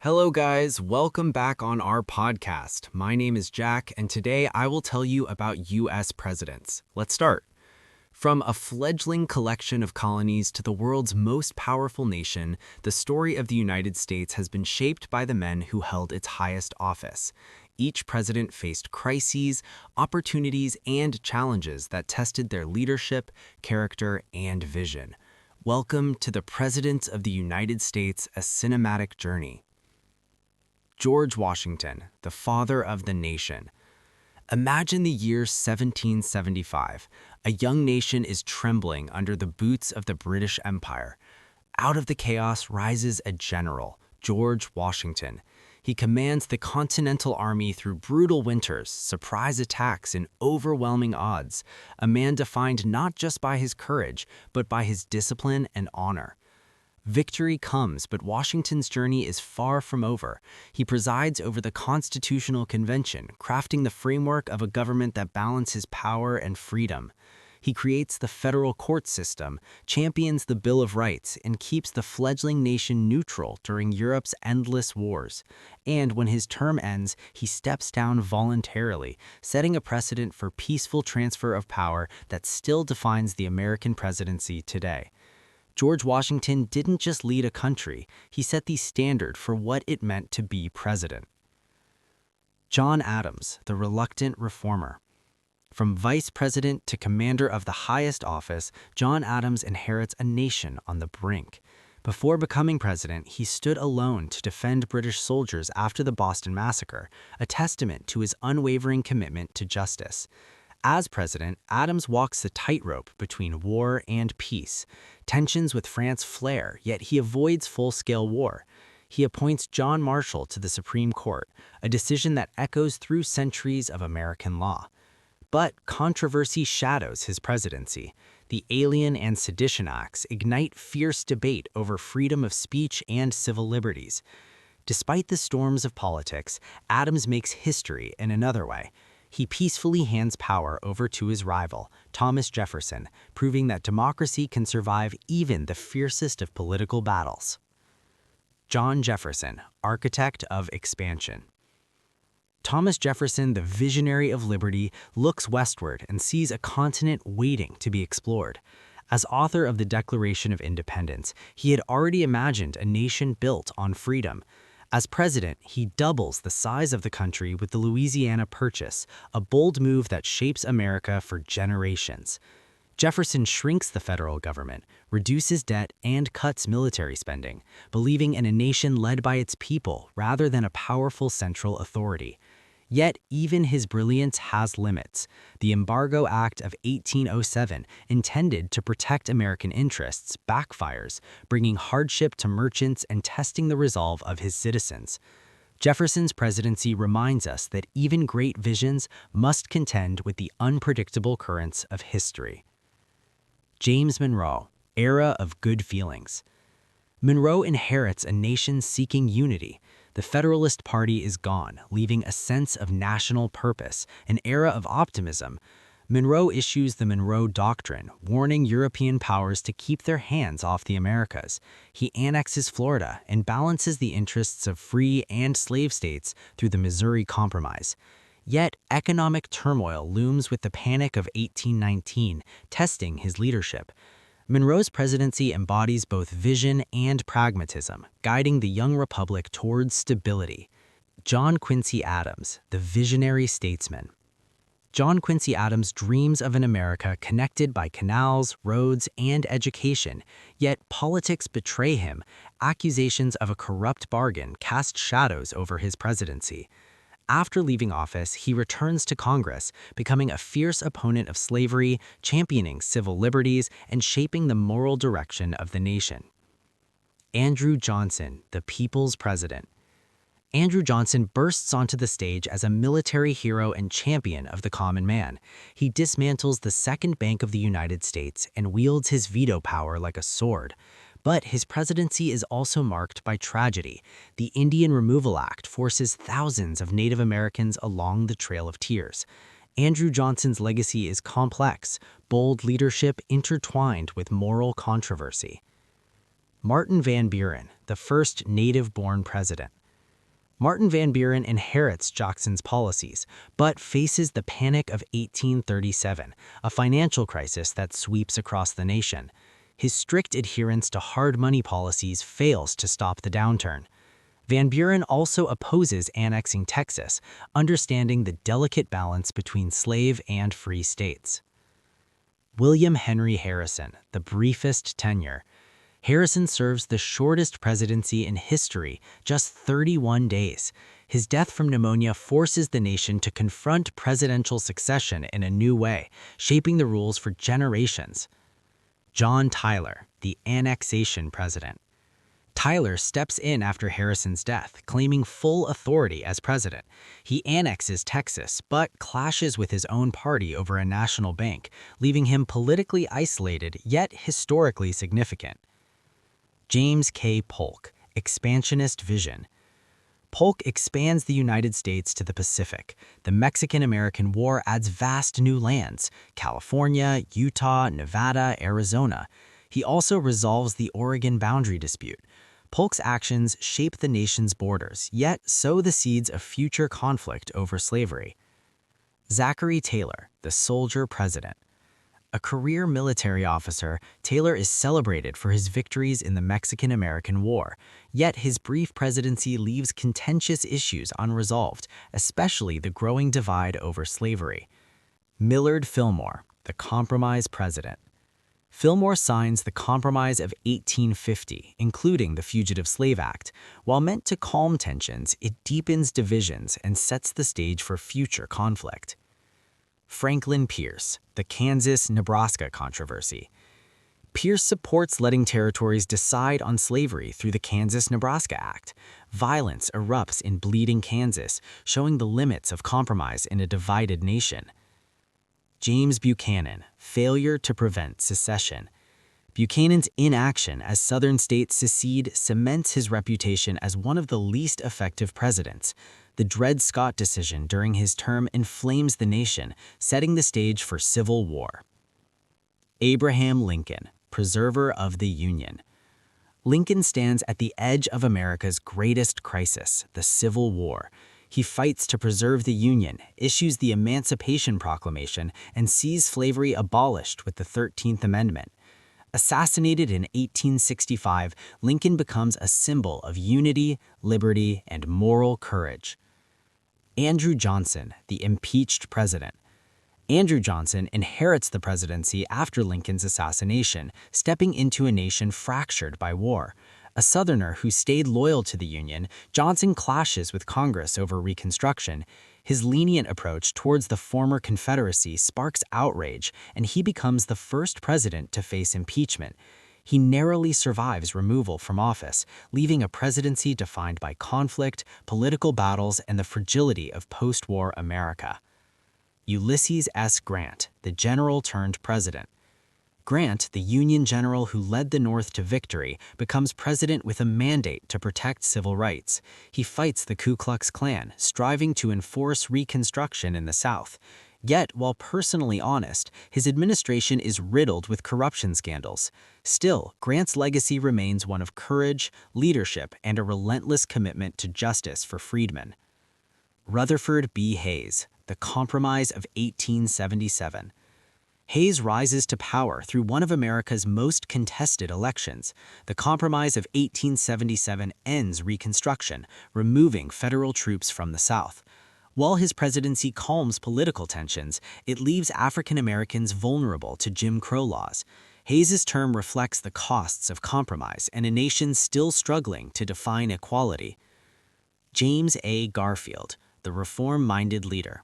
Hello, guys. Welcome back on our podcast. My name is Jack, and today I will tell you about U.S. presidents. Let's start. From a fledgling collection of colonies to the world's most powerful nation, the story of the United States has been shaped by the men who held its highest office. Each president faced crises, opportunities, and challenges that tested their leadership, character, and vision. Welcome to the Presidents of the United States, a cinematic journey. George Washington, the father of the nation. Imagine the year 1775. A young nation is trembling under the boots of the British Empire. Out of the chaos rises a general, George Washington. He commands the Continental Army through brutal winters, surprise attacks, and overwhelming odds. A man defined not just by his courage, but by his discipline and honor. Victory comes, but Washington's journey is far from over. He presides over the Constitutional Convention, crafting the framework of a government that balances power and freedom. He creates the federal court system, champions the Bill of Rights, and keeps the fledgling nation neutral during Europe's endless wars. And when his term ends, he steps down voluntarily, setting a precedent for peaceful transfer of power that still defines the American presidency today. George Washington didn't just lead a country, he set the standard for what it meant to be president. John Adams, the reluctant reformer. From vice president to commander of the highest office, John Adams inherits a nation on the brink. Before becoming president, he stood alone to defend British soldiers after the Boston Massacre, a testament to his unwavering commitment to justice. As president, Adams walks the tightrope between war and peace. Tensions with France flare, yet he avoids full-scale war. He appoints John Marshall to the Supreme Court, a decision that echoes through centuries of American law. But controversy shadows his presidency. The Alien and Sedition Acts ignite fierce debate over freedom of speech and civil liberties. Despite the storms of politics, Adams makes history in another way. He peacefully hands power over to his rival, Thomas Jefferson, proving that democracy can survive even the fiercest of political battles. John Jefferson, architect of expansion. Thomas Jefferson, the visionary of liberty, looks westward and sees a continent waiting to be explored. As author of the Declaration of Independence, he had already imagined a nation built on freedom. As president, he doubles the size of the country with the Louisiana Purchase, a bold move that shapes America for generations. Jefferson shrinks the federal government, reduces debt, and cuts military spending, believing in a nation led by its people rather than a powerful central authority. Yet, even his brilliance has limits. The Embargo Act of 1807, intended to protect American interests, backfires, bringing hardship to merchants and testing the resolve of his citizens. Jefferson's presidency reminds us that even great visions must contend with the unpredictable currents of history. James Monroe, era of good feelings. Monroe inherits a nation seeking unity. The Federalist Party is gone, leaving a sense of national purpose, an era of optimism. Monroe issues the Monroe Doctrine, warning European powers to keep their hands off the Americas. He annexes Florida and balances the interests of free and slave states through the Missouri Compromise. Yet, economic turmoil looms with the Panic of 1819, testing his leadership. Monroe's presidency embodies both vision and pragmatism, guiding the young republic towards stability. John Quincy Adams, the visionary statesman. John Quincy Adams dreams of an America connected by canals, roads, and education, yet politics betray him. Accusations of a corrupt bargain cast shadows over his presidency. After leaving office, he returns to Congress, becoming a fierce opponent of slavery, championing civil liberties, and shaping the moral direction of the nation. Andrew Johnson, the people's president. Andrew Johnson bursts onto the stage as a military hero and champion of the common man. He dismantles the Second Bank of the United States and wields his veto power like a sword. But his presidency is also marked by tragedy. The Indian Removal Act forces thousands of Native Americans along the Trail of Tears. Andrew Johnson's legacy is complex, bold leadership intertwined with moral controversy. Martin Van Buren, the first native-born president. Martin Van Buren inherits Jackson's policies, but faces the Panic of 1837, a financial crisis that sweeps across the nation. His strict adherence to hard money policies fails to stop the downturn. Van Buren also opposes annexing Texas, understanding the delicate balance between slave and free states. William Henry Harrison, the briefest tenure. Harrison serves the shortest presidency in history, just 31 days. His death from pneumonia forces the nation to confront presidential succession in a new way, shaping the rules for generations. John Tyler, the annexation president. Tyler steps in after Harrison's death, claiming full authority as president. He annexes Texas, but clashes with his own party over a national bank, leaving him politically isolated yet historically significant. James K. Polk, expansionist vision. Polk expands the United States to the Pacific. The Mexican-American War adds vast new lands: California, Utah, Nevada, Arizona. He also resolves the Oregon boundary dispute. Polk's actions shape the nation's borders, yet sow the seeds of future conflict over slavery. Zachary Taylor, the soldier president. A career military officer, Taylor is celebrated for his victories in the Mexican-American War, yet his brief presidency leaves contentious issues unresolved, especially the growing divide over slavery. Millard Fillmore, the compromise president. Fillmore signs the Compromise of 1850, including the Fugitive Slave Act. While meant to calm tensions, it deepens divisions and sets the stage for future conflict. Franklin Pierce, the Kansas-Nebraska controversy. Pierce supports letting territories decide on slavery through the Kansas-Nebraska Act. Violence erupts in bleeding Kansas, showing the limits of compromise in a divided nation. James Buchanan, failure to prevent secession. Buchanan's inaction as Southern states secede cements his reputation as one of the least effective presidents. The Dred Scott decision during his term inflames the nation, setting the stage for civil war. Abraham Lincoln, preserver of the Union. Lincoln stands at the edge of America's greatest crisis, the Civil War. He fights to preserve the Union, issues the Emancipation Proclamation, and sees slavery abolished with the 13th Amendment. Assassinated in 1865, Lincoln becomes a symbol of unity, liberty, and moral courage. Andrew Johnson, the impeached president. Andrew Johnson inherits the presidency after Lincoln's assassination, stepping into a nation fractured by war. A Southerner who stayed loyal to the Union, Johnson clashes with Congress over Reconstruction. His lenient approach towards the former Confederacy sparks outrage, and he becomes the first president to face impeachment. He narrowly survives removal from office, leaving a presidency defined by conflict, political battles, and the fragility of post-war America. Ulysses S. Grant, the general turned president. Grant, the Union general who led the North to victory, becomes president with a mandate to protect civil rights. He fights the Ku Klux Klan, striving to enforce Reconstruction in the South. Yet, while personally honest, his administration is riddled with corruption scandals. Still, Grant's legacy remains one of courage, leadership, and a relentless commitment to justice for freedmen. Rutherford B. Hayes, the Compromise of 1877. Hayes rises to power through one of America's most contested elections. The Compromise of 1877 ends Reconstruction, removing federal troops from the South. While his presidency calms political tensions, it leaves African Americans vulnerable to Jim Crow laws. Hayes's term reflects the costs of compromise and a nation still struggling to define equality. James A. Garfield, the reform-minded leader.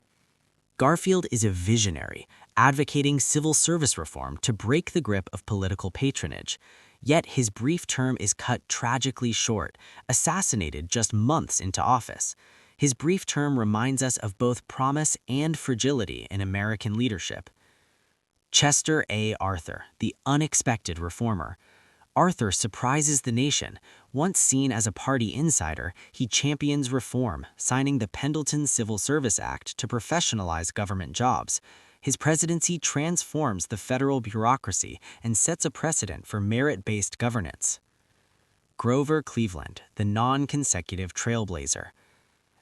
Garfield is a visionary, advocating civil service reform to break the grip of political patronage. Yet his brief term is cut tragically short, assassinated just months into office. His brief term reminds us of both promise and fragility in American leadership. Chester A. Arthur, the unexpected reformer. Arthur surprises the nation. Once seen as a party insider, he champions reform, signing the Pendleton Civil Service Act to professionalize government jobs. His presidency transforms the federal bureaucracy and sets a precedent for merit-based governance. Grover Cleveland, the non-consecutive trailblazer.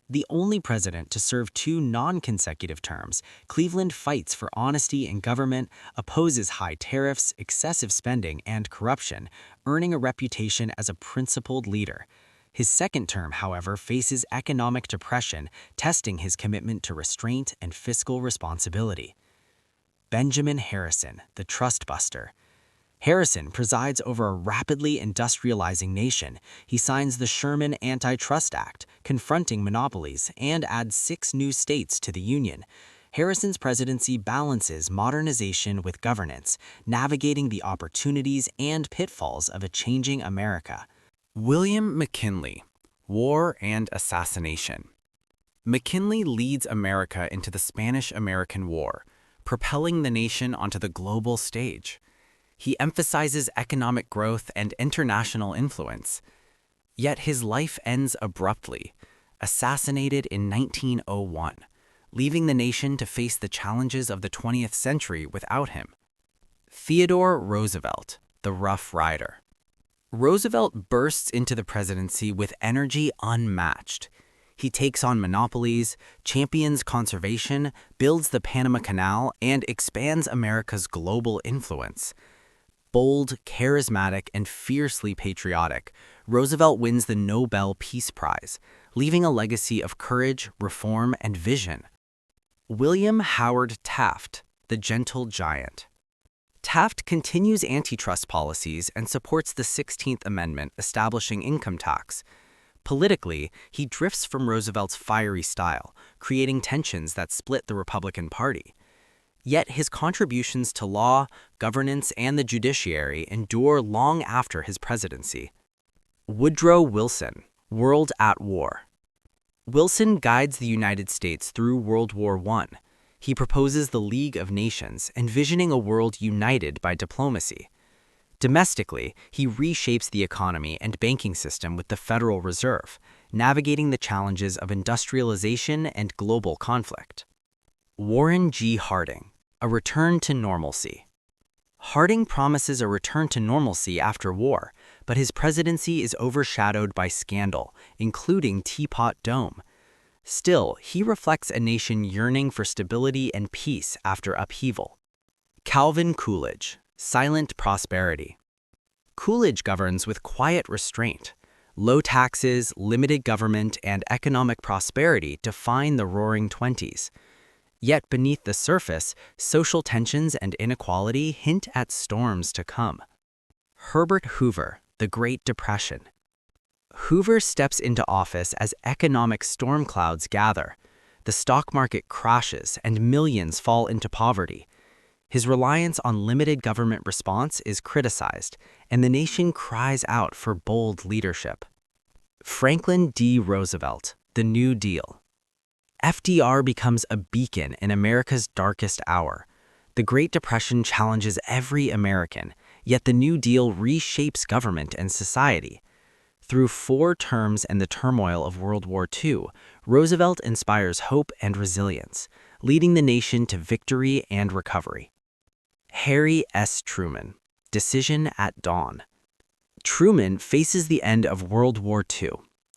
The only president to serve two non-consecutive terms, Cleveland fights for honesty in government, opposes high tariffs, excessive spending, and corruption, earning a reputation as a principled leader. His second term, however, faces economic depression, testing his commitment to restraint and fiscal responsibility. Benjamin Harrison, the trust buster. Harrison presides over a rapidly industrializing nation. He signs the Sherman Antitrust Act, confronting monopolies, and adds 6 new states to the Union. Harrison's presidency balances modernization with governance, navigating the opportunities and pitfalls of a changing America. William McKinley, War and Assassination. McKinley leads America into the Spanish-American War, propelling the nation onto the global stage. He emphasizes economic growth and international influence. Yet his life ends abruptly, assassinated in 1901, leaving the nation to face the challenges of the 20th century without him. Theodore Roosevelt, the Rough Rider. Roosevelt bursts into the presidency with energy unmatched. He takes on monopolies, champions conservation, builds the Panama Canal, and expands America's global influence. Bold, charismatic, and fiercely patriotic, Roosevelt wins the Nobel Peace Prize, leaving a legacy of courage, reform, and vision. William Howard Taft, the Gentle Giant. Taft continues antitrust policies and supports the 16th Amendment establishing income tax. Politically, he drifts from Roosevelt's fiery style, creating tensions that split the Republican Party. Yet his contributions to law, governance, and the judiciary endure long after his presidency. Woodrow Wilson, World at War. Wilson guides the United States through World War I. He proposes the League of Nations, envisioning a world united by diplomacy. Domestically, he reshapes the economy and banking system with the Federal Reserve, navigating the challenges of industrialization and global conflict. Warren G. Harding, a return to normalcy. Harding promises a return to normalcy after war, but his presidency is overshadowed by scandal, including Teapot Dome. Still, he reflects a nation yearning for stability and peace after upheaval. Calvin Coolidge, Silent Prosperity. Coolidge governs with quiet restraint. Low taxes, limited government, and economic prosperity define the Roaring Twenties. Yet beneath the surface, social tensions and inequality hint at storms to come. Herbert Hoover, the Great Depression. Hoover steps into office as economic storm clouds gather. The stock market crashes and millions fall into poverty. His reliance on limited government response is criticized, and the nation cries out for bold leadership. Franklin D. Roosevelt, the New Deal. FDR becomes a beacon in America's darkest hour. The Great Depression challenges every American, yet the New Deal reshapes government and society. Through 4 terms and the turmoil of World War II, Roosevelt inspires hope and resilience, leading the nation to victory and recovery. Harry S. Truman, Decision at Dawn. Truman faces the end of World War II.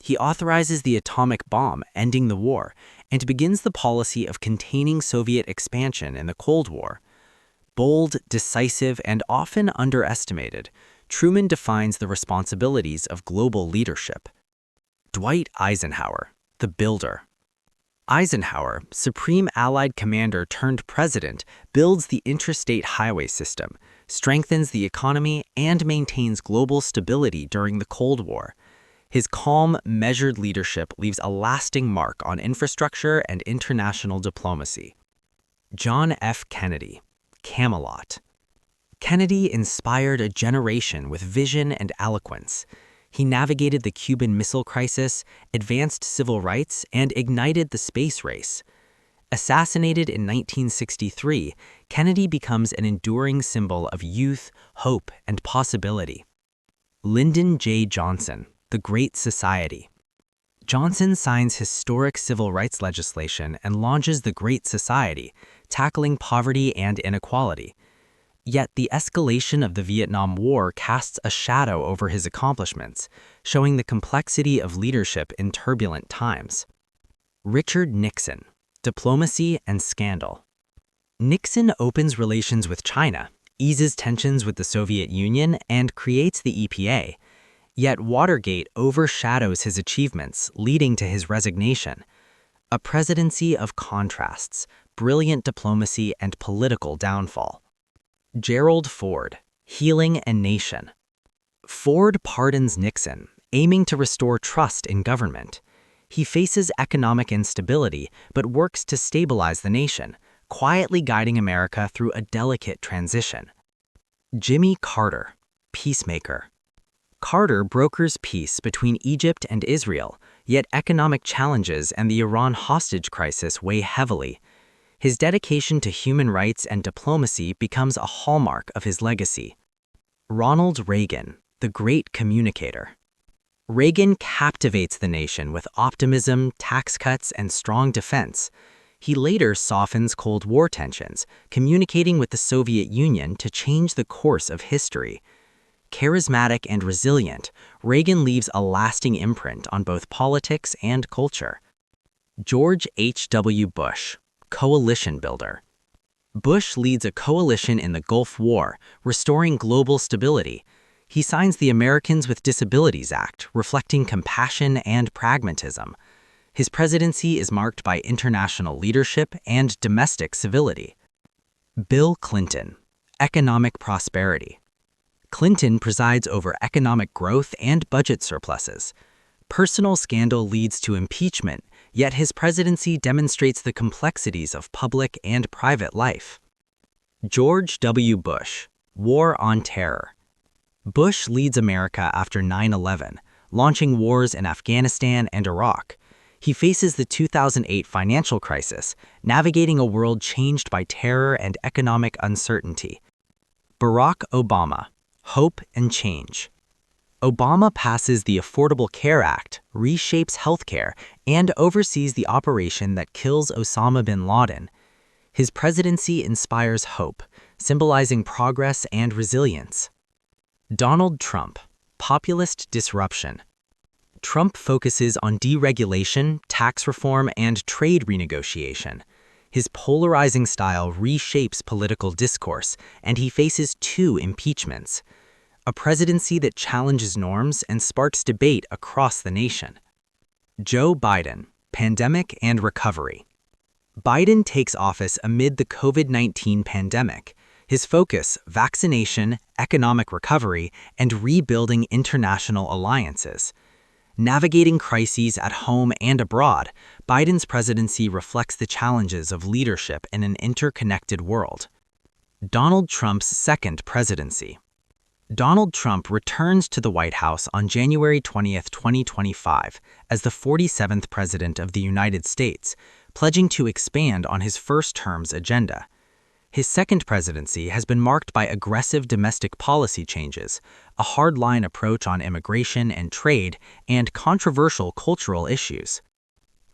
He authorizes the atomic bomb, ending the war, and begins the policy of containing Soviet expansion in the Cold War. Bold, decisive, and often underestimated, Truman defines the responsibilities of global leadership. Dwight Eisenhower, the Builder. Eisenhower, Supreme Allied Commander turned President, builds the interstate highway system, strengthens the economy, and maintains global stability during the Cold War. His calm, measured leadership leaves a lasting mark on infrastructure and international diplomacy. John F. Kennedy, Camelot. Kennedy inspired a generation with vision and eloquence. He navigated the Cuban Missile Crisis, advanced civil rights, and ignited the space race. Assassinated in 1963, Kennedy becomes an enduring symbol of youth, hope, and possibility. Lyndon J. Johnson, the Great Society. Johnson signs historic civil rights legislation and launches the Great Society, tackling poverty and inequality. Yet the escalation of the Vietnam War casts a shadow over his accomplishments, showing the complexity of leadership in turbulent times. Richard Nixon, diplomacy and scandal. Nixon opens relations with China, eases tensions with the Soviet Union, and creates the EPA. Yet Watergate overshadows his achievements, leading to his resignation. A presidency of contrasts, brilliant diplomacy and political downfall. Gerald Ford, healing a nation. Ford pardons Nixon, aiming to restore trust in government. He faces economic instability but works to stabilize the nation, quietly guiding America through a delicate transition. Jimmy Carter, peacemaker. Carter brokers peace between Egypt and Israel, yet economic challenges and the Iran hostage crisis weigh heavily. His dedication to human rights and diplomacy becomes a hallmark of his legacy. Ronald Reagan, the great communicator. Reagan captivates the nation with optimism, tax cuts, and strong defense. He later softens Cold War tensions, communicating with the Soviet Union to change the course of history. Charismatic and resilient, Reagan leaves a lasting imprint on both politics and culture. George H.W. Bush, coalition builder. Bush leads a coalition in the Gulf War, restoring global stability. He signs the Americans with Disabilities Act, reflecting compassion and pragmatism. His presidency is marked by international leadership and domestic civility. Bill Clinton, economic prosperity. Clinton presides over economic growth and budget surpluses. Personal scandal leads to impeachment, yet his presidency demonstrates the complexities of public and private life. George W. Bush, War on Terror. Bush leads America after 9/11, launching wars in Afghanistan and Iraq. He faces the 2008 financial crisis, navigating a world changed by terror and economic uncertainty. Barack Obama, hope and change. Obama passes the Affordable Care Act, reshapes healthcare, and oversees the operation that kills Osama bin Laden. His presidency inspires hope, symbolizing progress and resilience. Donald Trump, populist disruption. Trump focuses on deregulation, tax reform, and trade renegotiation. His polarizing style reshapes political discourse, and he faces 2 impeachments. A presidency that challenges norms and sparks debate across the nation. Joe Biden, pandemic and recovery. Biden takes office amid the COVID-19 pandemic. His focus, vaccination, economic recovery, and rebuilding international alliances. Navigating crises at home and abroad, Biden's presidency reflects the challenges of leadership in an interconnected world. Donald Trump's second presidency. Donald Trump returns to the White House on January 20, 2025, as the 47th President of the United States, pledging to expand on his first term's agenda. His second presidency has been marked by aggressive domestic policy changes, a hardline approach on immigration and trade, and controversial cultural issues.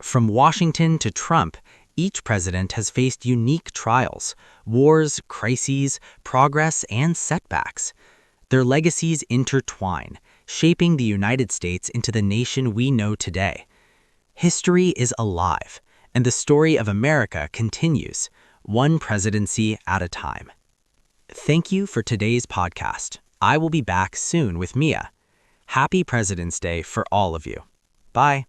From Washington to Trump, each president has faced unique trials, wars, crises, progress, and setbacks. Their legacies intertwine, shaping the United States into the nation we know today. History is alive, and the story of America continues, one presidency at a time. Thank you for today's podcast. I will be back soon with Mia. Happy President's Day for all of you. Bye.